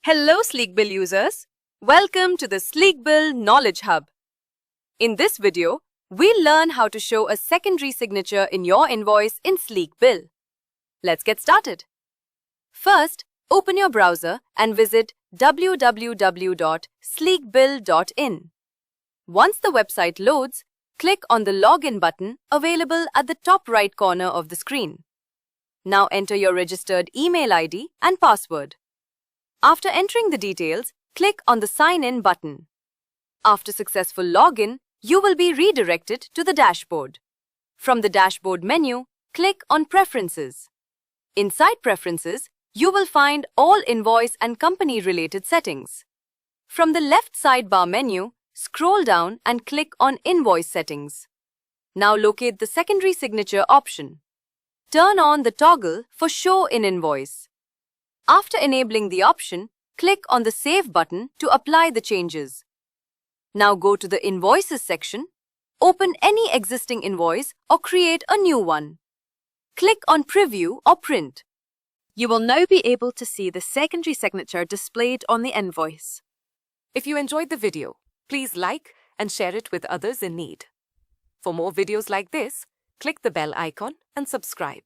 Hello SleekBill users. Welcome to the SleekBill Knowledge Hub. In this video, we'll learn how to show a secondary signature in your invoice in SleekBill. Let's get started. First, open your browser and visit www.sleekbill.in. Once the website loads, click on the Login button available at the top right corner of the screen. Now enter your registered email ID and password. After entering the details, click on the Sign In button. After successful login, you will be redirected to the dashboard. From the dashboard menu, click on Preferences. Inside Preferences, you will find all invoice and company-related settings. From the left sidebar menu, scroll down and click on Invoice Settings. Now locate the secondary signature option. Turn on the toggle for Show in Invoice. After enabling the option, click on the Save button to apply the changes. Now go to the Invoices section, open any existing invoice or create a new one. Click on Preview or Print. You will now be able to see the secondary signature displayed on the invoice. If you enjoyed the video, please like and share it with others in need. For more videos like this, click the bell icon and subscribe.